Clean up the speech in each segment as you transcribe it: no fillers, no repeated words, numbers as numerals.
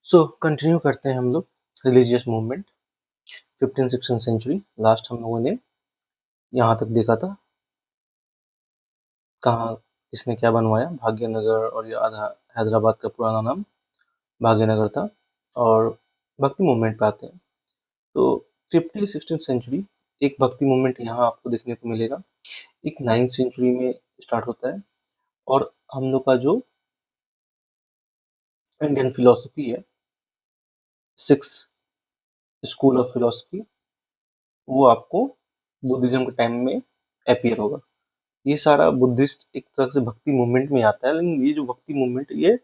So continue करते हैं हम लोग रिलीजियस मूवमेंट 15-16 सेंचुरी। लास्ट हम लोगों ने यहाँ तक देखा था कहाँ किसने क्या बनवाया, भाग्यनगर, और ये आधा हैदराबाद का पुराना नाम भाग्यनगर था। और भक्ति मूवमेंट पे आते हैं तो 15-16 सेंचुरी एक भक्ति मूवमेंट यहाँ आपको देखने को मिलेगा। एक 9th सेंचुरी में स्टार्ट होता है और हम लोग का जो इंडियन फिलोसफी है, 6 स्कूल ऑफ फिलोसफी, वो आपको बुद्धिज्म के टाइम में अपीयर होगा। ये सारा बुद्धिस्ट एक तरह से भक्ति मूवमेंट में आता है, लेकिन ये जो भक्ति मूवमेंट ये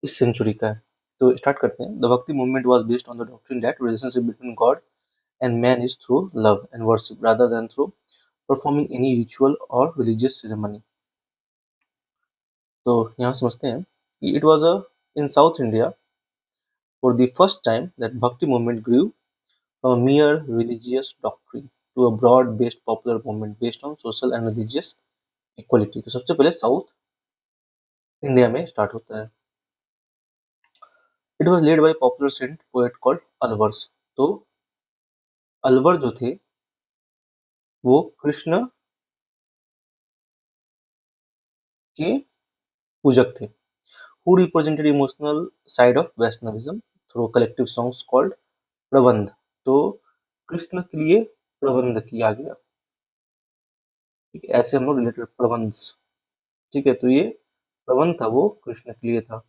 इस सेंचुरी का है। तो स्टार्ट करते हैं। The bhakti movement was based on the doctrine that relationship between God and man is through love and worship rather than through performing any ritual और रिलीजियस सेरेमनी। तो यहाँ समझते हैं कि it was in South India for the first time that bhakti movement grew from a mere religious doctrine to a broad-based popular movement based on social and religious equality। तो सबसे पहले south India में start होता है। It was led by popular saint poet called Alvars. तो अलवर जो थे वो कृष्ण के पूजक थे, who represented emotional side of Vaishnavism through collective songs called प्रबंध। तो कृष्ण के लिए प्रबंध किया गया, ठीक है, ऐसे हम लोग रिलेटेड प्रबंध, ठीक है। तो ये प्रबंध था वो कृष्ण के लिए था।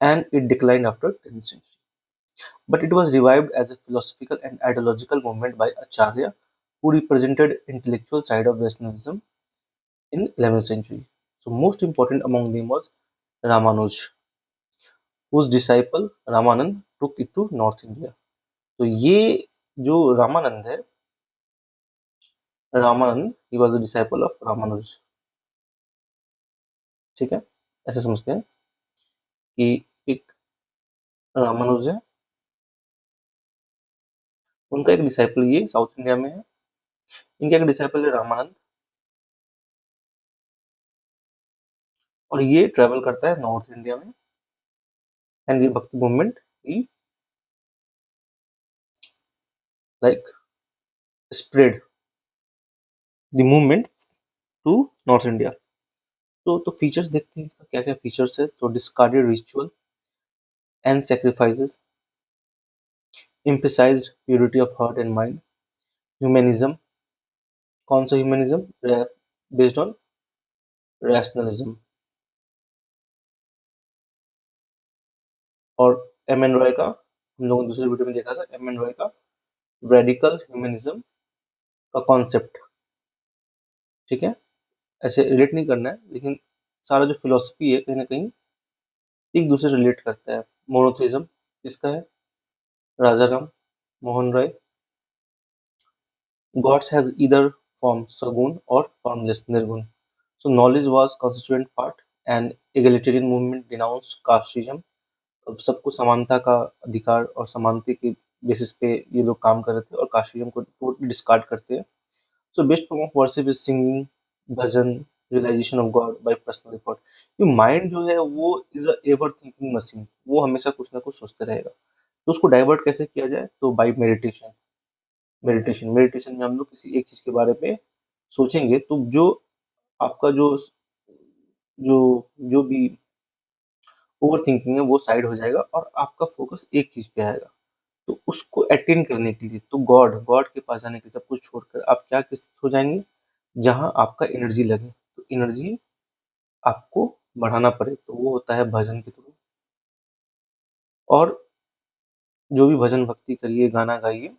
And it declined after 10th century. But it was revived as a philosophical and ideological movement by Acharya, who represented intellectual side of Vaishnavism in 11th century. So most important among them was Ramanuj, whose disciple Ramanand took it to North India. तो ये जो रामानंद है, Ramanand, he was a disciple of Ramanuj, ठीक है। ऐसे समझते हैं कि एक रामानुज है, उनका एक डिसाइपल ये साउथ इंडिया में है, इनका एक डिसाइपल है रामानंद, और ये ट्रेवल करता है नॉर्थ इंडिया में। एंड ये भक्ति मूवमेंट ही like spread the movement to north India. तो फीचर्स देखते हैं इसका क्या क्या फीचर्स है। तो discarded ritual and sacrifices, emphasised purity of heart and mind, humanism. कौन सा ह्यूमनिज्म? Based on rationalism. और एम एन रॉय का हम लोगों ने दूसरे वीडियो में देखा था, एम एन रॉय का रेडिकल ह्यूमनिज्म का कॉन्सेप्ट, ठीक है। ऐसे रिलेट नहीं करना है, लेकिन सारा जो फिलोसफी है कहीं ना कहीं एक दूसरे से रिलेट करता है। मोनोथिज्म इसका है, Rajaram Mohan Roy. Gods has either form Sagun or formless Nirgun. So knowledge was constituent part, and egalitarian movement denounced casteism। अब सबको समानता का अधिकार और समानता के बेसिस पे ये लोग काम कर रहे थे और कास्टिज्म को डिस्कार्ड करते हैं। So best form of worship is singing, bhajan, realisation of God by personal effort. ये माइंड जो है वो is a ever thinking machine, वो हमेशा कुछ ना कुछ सोचते रहेगा। तो उसको डाइवर्ट कैसे किया जाए? तो बाय मेडिटेशन। मेडिटेशन में हम लोग किसी एक चीज के बारे में सोचेंगे तो जो आपका जो जो भी ओवर थिंकिंग है वो साइड हो जाएगा और आपका फोकस एक चीज पे आएगा। तो उसको अटेंड करने के लिए तो गॉड गॉड के पास जाने के लिए सब कुछ छोड़कर आप क्या किस हो जाएंगे? जहां आपका एनर्जी लगे। तो एनर्जी आपको बढ़ाना पड़े तो वो होता है भजन के थ्रू। और जो भी भजन भक्ति करिए, गाना गाइए,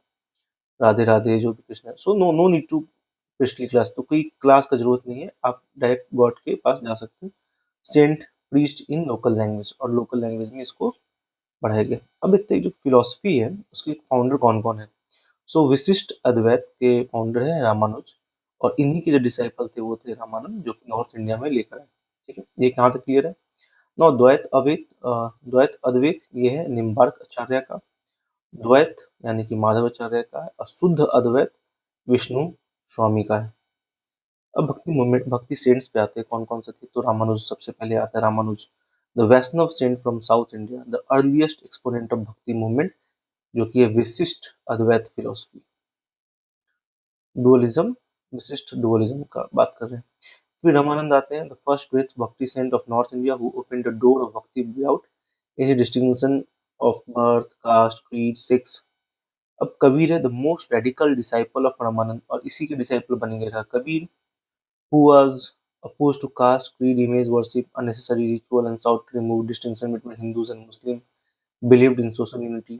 राधे राधे, जो भी कृष्ण है। So no no need to priestly class. तो कोई क्लास का जरूरत नहीं है, आप डायरेक्ट गॉड के पास जा सकते हैं। सेंट प्रीस्ट इन लोकल लैंग्वेज, और लोकल लैंग्वेज में इसको पढ़ाया गया। अब देखते हैं जो फिलोसफी है उसके फाउंडर कौन कौन है। सो विशिष्ट अद्वैत के फाउंडर है रामानुज, और इन्हीं के जो डिसाइपल थे वो थे रामानंद, जो कि नॉर्थ इंडिया में लेकर आए, ठीक है। ये कहाँ तक क्लियर है? नौ द्वैत अद्वैत ये है निम्बार्क आचार्य का, द्वैत यानी कि माधवाचार्य का है, और शुद्ध अद्वैत विष्णु स्वामी का है। अब भक्ति मूवमेंट भक्ति सेंट्स पे आते हैं कौन कौन से थे। तो रामानुज सबसे पहले आता है, Ramanuja. The Vaishnava saint from South India, the earliest exponent of bhakti movement, जो कि है Vishishta Advaita philosophy. Dualism, Vishishta dualism का बात कर रहे हैं। फिर रामानंद आते हैं, the first great bhakti saint of North India who open the door of bhakti without any distinction of birth, caste, creed, sex. अब कबीर है the most radical disciple of Ramananda, और इसी के डिसाइपल बन गए था Kabir, who was opposed to caste, creed, image worship, unnecessary ritual, and sought to remove distinction between Hindus and Muslims, believed in social unity.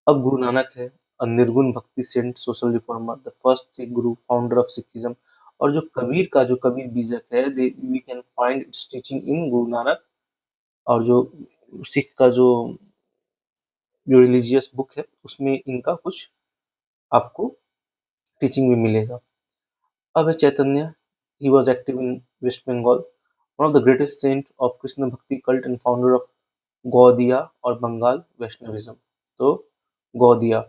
अब गुरु नानक है, a nirguna bhakti saint, social reformer, the first Sikh guru, founder of Sikhism. और जो कबीर का जो कबीर बीजक है, we can find its teaching in Guru Nanak. और जो सिख का जो रिलीजियस बुक है उसमें इनका कुछ आपको टीचिंग भी मिलेगा। अब है चैतन्य, he was active in West Bengal, one of the greatest saints of Krishna Bhakti cult and founder of गौदिया और बंगाल वैष्णविज्म। तो गौदिया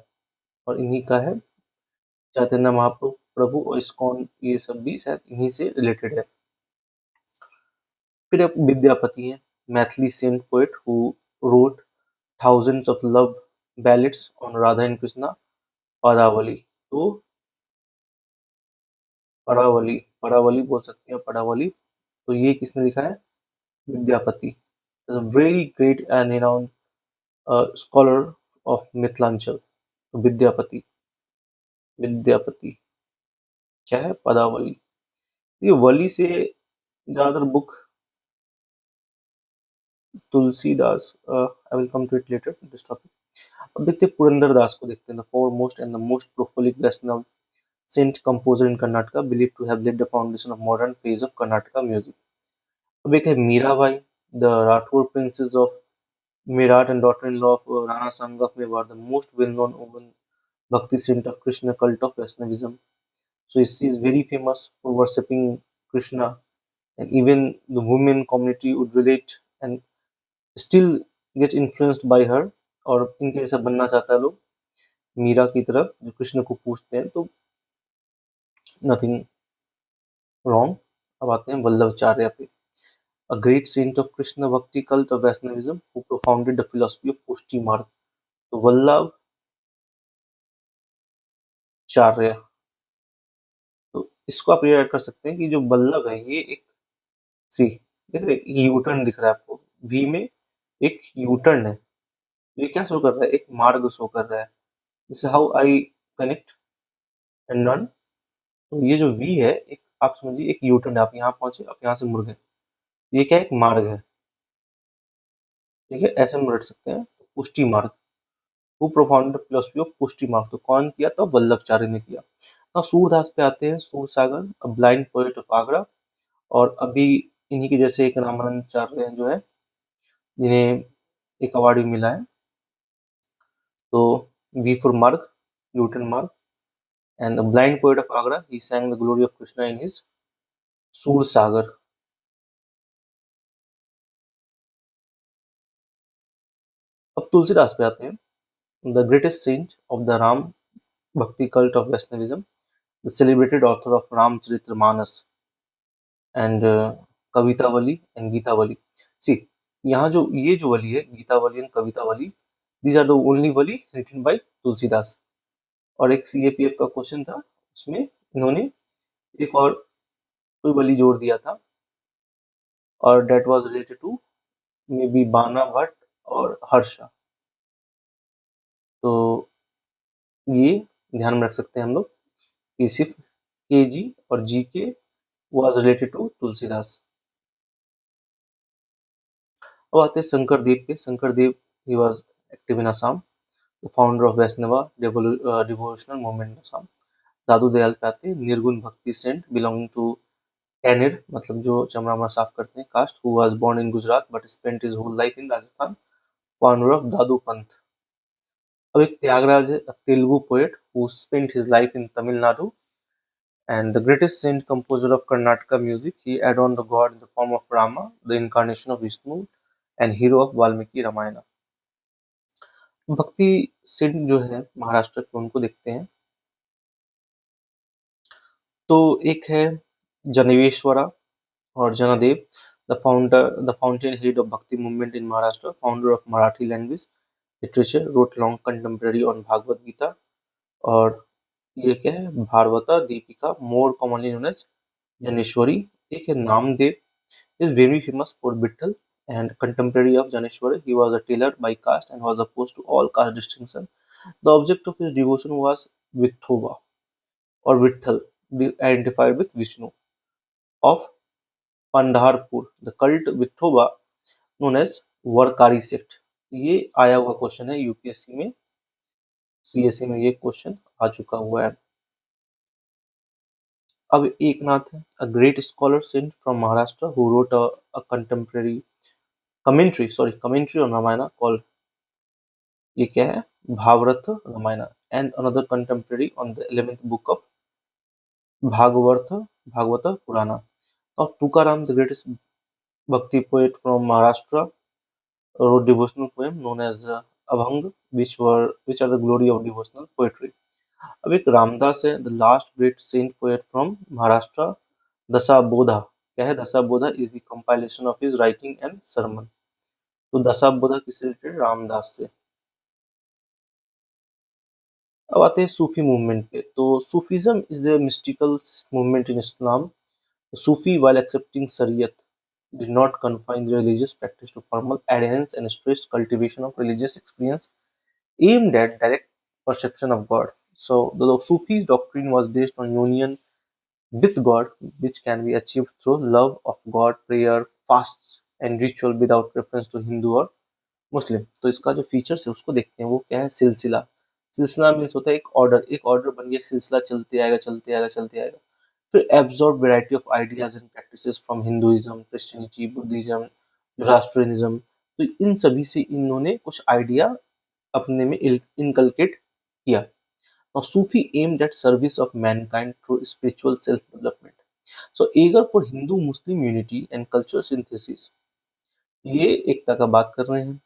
और इन्हीं का है चैतन्य महाप्रभु प्रभु, और इस्कॉन ये सब भी शायद इन्हीं से रिलेटेड है। फिर एक विद्यापति है, Maithili saint poet who wrote thousands of love ballads on Radha and Krishna, पदावली। तो परावली, परावली बोल सकते हैं, परावली। तो ये किसने लिखा है? Vidyapati, very great and renowned scholar of Mithilanchal. तो विद्यापति, विद्यापति क्या है? पदावली। ये वली से ज्यादातर book Tulsidas, I will come to it later this topic. अब देखते हैं पुरंदर दास को, देखते हैं, the foremost and the most prolific Vaishnava saint composer in Karnataka, believed to have laid the foundation of modern phase of Karnataka music. अब एक है Mirabai, the Rathore princess of Meerut and daughter-in-law of Rana Sangha of Mewar, the most well-known woman bhakti saint of Krishna cult of Vaishnavism. So she is very famous for worshipping Krishna, and even the women community would relate and still get influenced by her, और इनके जैसा बनना चाहता है लोग मीरा की तरह जो कृष्ण को पूजते हैं। तो नथिंग रॉन्ग। अब आते हैं वल्लभाचार्य पे, a great saint of Krishna Bhakti cult of Vaishnavism who propounded the philosophy of पुष्टि मार्ग। तो वल्लभाचार्य, तो इसको आप ये ऐड कर सकते हैं कि जो वल्लभ है ये एक सी, देख रहे यू टर्न दिख रहा है आपको, वी में एक यू टर्न है, ये क्या शो कर रहा है? एक मार्ग शो कर रहा है। This how I connect and run. तो ये जो वी है, एक आप समझिए एक यू टर्न है, आप यहाँ पहुंचे, आप यहाँ से मुड़ गए, ये क्या है? एक मार्ग है, ठीक है, ऐसे हम रट सकते हैं। तो पुष्टि मार्ग, who propounded the philosophy of पुष्टि मार्ग, तो कौन किया? तो वल्लभाचार्य ने किया। तो सूरदास पे आते हैं, सूरसागर, अ ब्लाइंड पोएट ऑफ आगरा, और अभी इन्हीं के जैसे एक रामानंदाचार्य हैं जो है, जिन्हें एक अवार्ड भी मिला है। तो वी फॉर मार्ग, न्यूटन मार्ग, and a blind poet of Agra, he sang the glory of Krishna in his Sursagar. अब तुलसीदास पे आते हैं, the greatest saint of the Ram bhakti cult of Vaishnavism, the celebrated author of Ramcharitmanas and Kavitavali and Gitavali. See, यहाँ जो ये जो वली है Gitavali and Kavitavali, these are the only वली रिटन बाय तुलसीदास। और एक सीएपीएफ का क्वेश्चन था, उसमें इन्होंने एक और कोई वली जोड़ दिया था, और that was related to maybe Bana Bhatt और हर्षा। तो ये ध्यान में रख सकते हैं हम लोग कि सिर्फ के जी और जी के वाज रिलेटेड टू तुलसीदास। अब आते हैं शंकर देव पे। Shankar Dev, he was active in Assam, the founder of Vaishnava devotional movement in Assam. Dadu Dayal पे आते हैं, निर्गुण भक्ति सेंट बिलोंगिंग टू कैनिर, मतलब जो चमड़ा साफ करते हैं, caste, who was born in Gujarat but spent his whole life in Rajasthan, founder of Dadu Panth. अब एक त्यागराज है, Telugu poet who spent his life in Tamilnadu, and the greatest saint composer of Karnataka music. He adorned the god in the form of Rama, the incarnation of Vishnu, and hero of Valmiki Ramayana. भक्ति Saint जो है महाराष्ट्र के, उनको देखते हैं। तो एक है जनेवेश्वरा और जनादेव, the fountainhead of Bhakti movement in Maharashtra, founder of Marathi language literature, wrote long contemporary on Bhagavad Gita. और ये क्या है, भारवता Deepika, more commonly known as Janeshwari. एक है Namdev, is very famous for Vittal and contemporary of Janeshwari. He was a tailor by caste and was opposed to all caste distinction. The object of his devotion was Vithoba or Vitthal, identified with Vishnu of Pandharpur. The cult Vithoba known as Warkari sect. ये आया हुआ question है UPSC में, CSC में ये question आ चुका हुआ है। अब एकनाथ है, a great scholar saint from Maharashtra who wrote a contemporary commentary on Ramayana called, ये क्या है, भावरथ Ramayan, and another contemporary on the 11th book of Bhagavata Purana. Now Tukaram, the greatest bhakti poet from Maharashtra, wrote devotional poem known as Abhang, which are the glory of devotional poetry. अब एक रामदास है, the last great saint poet from Maharashtra, Dasbodh. क्या है Dasbodh? Is the compilation of his writing and sermon. तो दशाबोधा किससे related? Ramdas से। अब आते हैं सूफी मूवमेंट पे। तो Sufism is the mystical movement in Islam. Sufi, while accepting Shariat, did not confine the religious practice to formal adherence and stressed cultivation of religious experience aimed at direct perception of God. So, the Sufi doctrine was based on union with God, which can be achieved through love of God, prayer, fasts, and ritual without reference to Hindu or मुस्लिम। तो इसका जो features है उसको देखते हैं, वो क्या है? सिलसिला। सिलसिला मीन्स होता है एक ऑर्डर बन गया, एक सिलसिला चलते आएगा चलते आएगा चलते आएगा। फिर absorb variety of ideas and practices from Hinduism, Christianity, Buddhism, Zoroastrianism. तो इन सभी से इन्होंने कुछ आइडिया अपने में इनकलकेट किया। Now, Sufi aimed at service of mankind through spiritual self-development. So, eager for Hindu-Muslim unity and cultural synthesis, ये एकता का बात कर रहे हैं।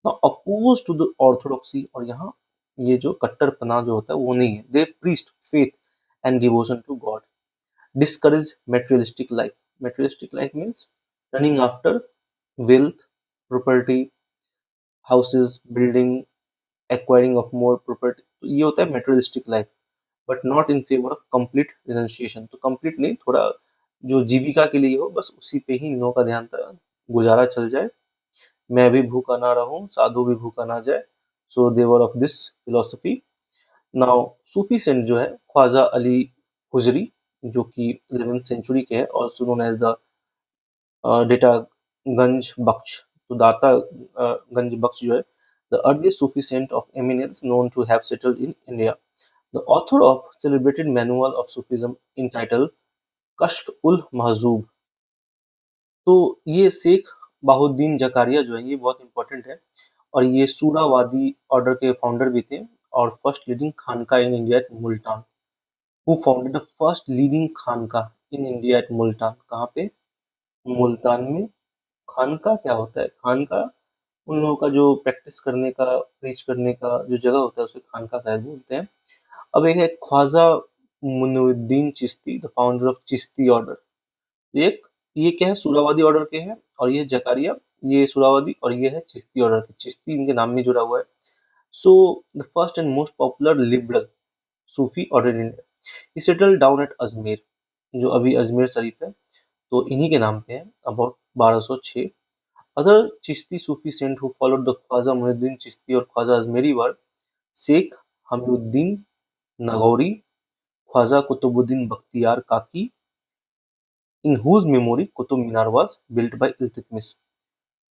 Now, opposed to the orthodoxy, और यहाँ ये जो कट्टरपना जो होता है वो नहीं है। They preached faith and devotion to God. Discouraged materialistic life. Materialistic life means running after wealth, property, houses, building, acquiring of more property. तो ये होता है materialistic life. But not in favour of complete renunciation. तो complete नहीं, थोड़ा जो जीविका के लिए हो बस उसी पे ही इन लोगों का ध्यान था, गुजारा चल जाए, मैं भी भूखा ना रहूं, साधु भी भूखा ना जाए। सो देवर of this philosophy. Now Sufi saint जो है ख्वाजा अली हुजरी, जो कि 11th सेंचुरी के हैं, also known as the Data Ganj Bakhsh. तो दाता गंज बख्श जो है the earliest Sufi saint of eminence known to have settled in India, the author of celebrated manual of Sufism entitled Kashf ul Mahjub. तो ये शेख बाहुद्दीन जकारिया जो है ये बहुत इंपॉर्टेंट है, और ये सूरावादी ऑर्डर के फाउंडर भी थे, और first leading khanqah in India at Multan. Who founded the first leading khanqah in India at Multan? कहाँ पे? मुल्तान में। खानका क्या होता है? खानका उन लोगों का जो प्रैक्टिस करने का, प्रीच करने का जो जगह होता है उसे खानका शायद बोलते हैं। अब एक है Khwaja Muinuddin Chishti, the founder of Chishti order. एक ये क्या है? सूरावादी ऑर्डर के हैं, और ये जकारिया, ये सूरावादी, और ये है चिश्ती ऑर्डर के। चिश्ती इनके नाम में जुड़ा हुआ है। So the first and most popular liberal Sufi order in India, he settled down at Ajmer, जो अभी अजमेर शरीफ है, तो इन्हीं के नाम पे है, about 1206। Other Chishti Sufi saint who followed the Khwaja Muinuddin Chishti और ख्वाजा अजमेरी वर शेख हमीउद्दीन नागौरी, ख्वाजा कुतुबुद्दीन बख्तियार काकी, in whose memory Qutub Minar was built by Iltutmish,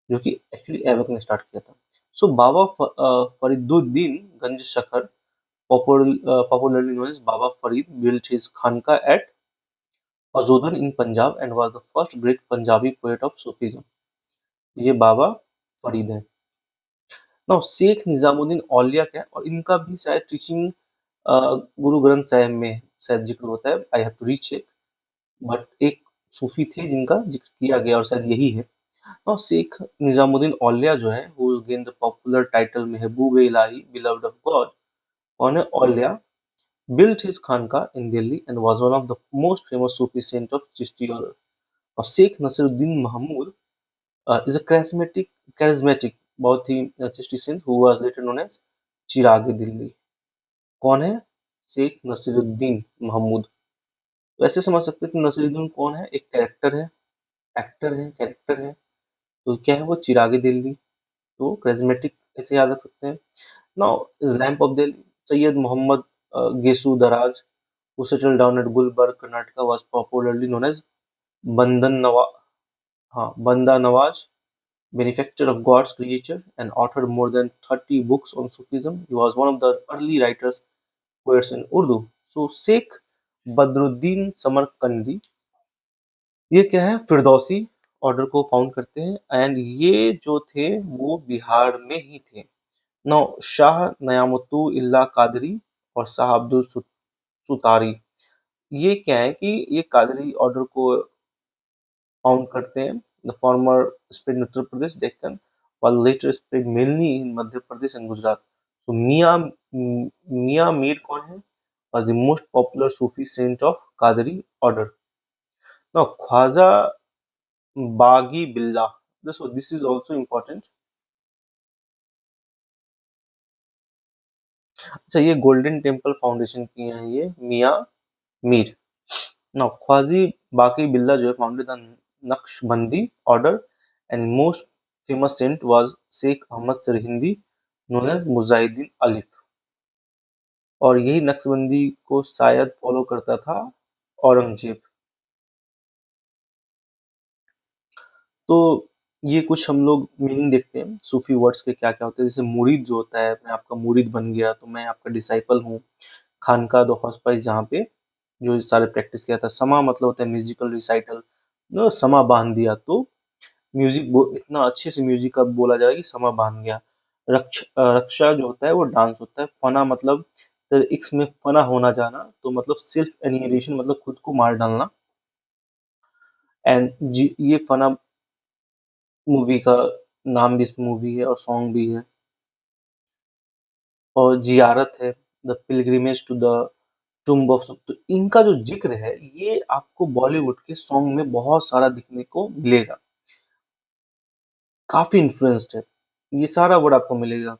जो कि एक्चुअली ऐबक ने स्टार्ट किया था। सो बाबा फरीदुद्दीन गंज शखर, popularly known as Baba Farid, built his khanqa at Azodhan in Punjab and was the first great Punjabi poet of Sufism. ये बाबा फरीद है। Now Sheikh Nizamuddin औलिया क्या है? और इनका भी शायद टीचिंग गुरु ग्रंथ साहिब में शायद जिक्र होता है, I have to recheck, but एक सूफी थे जिनका जिक्र किया गया और शायद यही है। और शेख निजामुद्दीन औलिया जो है who gain the popular title Mehboob Ilahi, beloved of God, कौन है? औलिया built his khanqa in Delhi and was one of the most famous Sufi saint of Chishti order. और Sheikh Nasiruddin Mahmud is a charismatic बहुत ही politician who was later known as चिराग दिल्ली। कौन है? शेख नसीरुद्दीन महमूद। वैसे समझ सकते हैं कि नसीरुद्दीन कौन है, एक कैरेक्टर है, एक्टर है, कैरेक्टर है। तो क्या है वो? चिराग दिल्ली। तो charismatic ऐसे याद रख सकते हैं। Now lamp of Delhi, Syed Mohammad Gesu Daraz who settled down at Gulbarga, Karnataka was popularly known as Bandan Nawaz, Banda Nawaz, benefactor of God's creature, and authored more than 30 books on Sufism. He was one of the early writers, poets in Urdu. So Sheikh Badruddin Samarkandi, ये क्या है? Firdausi order को found करते हैं and ये जो थे वो बिहार में ही थे। नौ शाह नयामुत्तु इल्ला कादरी और शाह अब्दुल सुतारी, ये क्या है कि ये कादरी ऑर्डर को फाउंड करते हैं। The former spread in Uttar Pradesh Deccan while later spread mainly in Madhya Pradesh and Gujarat. तो मियां मीर कौन है? was the most popular Sufi saint of Qadri order. Now Khwaja बागी बिल्ला, this is also important. अच्छा, ये गोल्डन टेम्पल फाउंडेशन की हैं ये मियां मीर। Now ख्वाजी बाकी बिल्ला जो है founded the Naqshbandi order and most famous saint was Sheikh Ahmad Sirhindi known as Mujahideen Alif. और यही नक्शबंदी को शायद फॉलो करता था औरंगजेब। तो ये कुछ हम लोग मीनिंग देखते हैं सूफी वर्ड्स के क्या क्या होते हैं। जैसे मुरीद जो होता है, मैं आपका मुरीद बन गया तो मैं आपका डिसाइपल हूँ। खानका द हॉस्पाइस जहाँ पे जो सारे प्रैक्टिस किया था। समा मतलब होता है म्यूजिकल रिसाइटल, समा बांध दिया तो म्यूजिक इतना अच्छे से म्यूजिक का बोला जाएगा कि समा बांध गया। रक्षा जो होता है वो डांस होता है। फना मतलब इक्स में फना होना जाना, तो मतलब सेल्फ एनिहिलेशन मतलब खुद को मार डालना। एंड ये फना मूवी का नाम भी इस मूवी है और सॉन्ग भी है। और जियारत है, the pilgrimage to the tomb of. तो इनका जो जिक्र है ये आपको बॉलीवुड के सॉन्ग में बहुत सारा दिखने को मिलेगा, काफी इन्फ्लुएंस्ड है, ये सारा वर्ड आपको मिलेगा।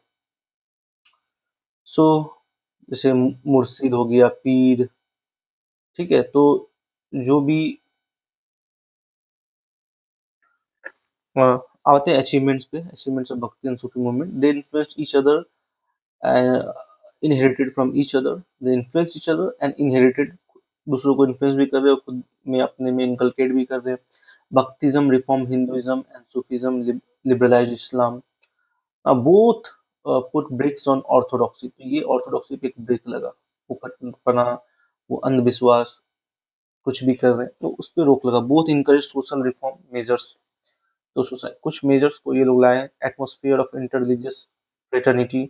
सो जैसे मुर्शिद हो गया, पीर, ठीक है। तो जो भी अ, आते हैं अचीवमेंट्स पे, अचीवमेंट्स ऑफ भक्ति and Sufi movement. They influenced each other, inherited from each other, they influence each other and inherited. दूसरों को इन्फ्लुएंस भी कर रहे हैं और खुद में अपने में इनकलकेट भी कर रहे हैं। Bhaktism reform Hinduism and Sufism liberalise Islam. Both put brakes on orthodoxy. तो ये ऑर्थोडॉक्सी पे एक ब्रेक लगा, वो कटपना, वो अंधविश्वास, कुछ भी कर रहे हैं तो उस पर रोक लगा। Both encourage social reform measures. तो कुछ मेजर्स को ये लोग लाए। Atmosphere of interreligious fraternity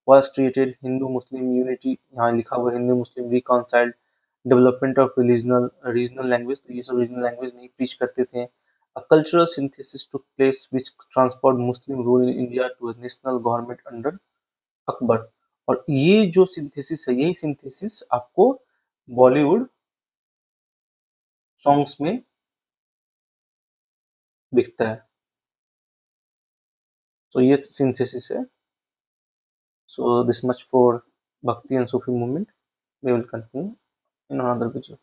was created, Hindu Muslim unity, यहाँ लिखा हुआ Hindu Muslim reconciled. Development of regional language, तो ये सब रीजनल लैंग्वेज नहीं प्रीच करते थे। A cultural synthesis took place which transferred Muslim rule in India to a national government under Akbar. और ये जो सिंथेसिस है, यही सिंथेसिस आपको बॉलीवुड सॉन्ग्स में दिखता है। सो ये सिंथेसिस है। So this much for Bhakti and Sufi movement. We will continue in another video.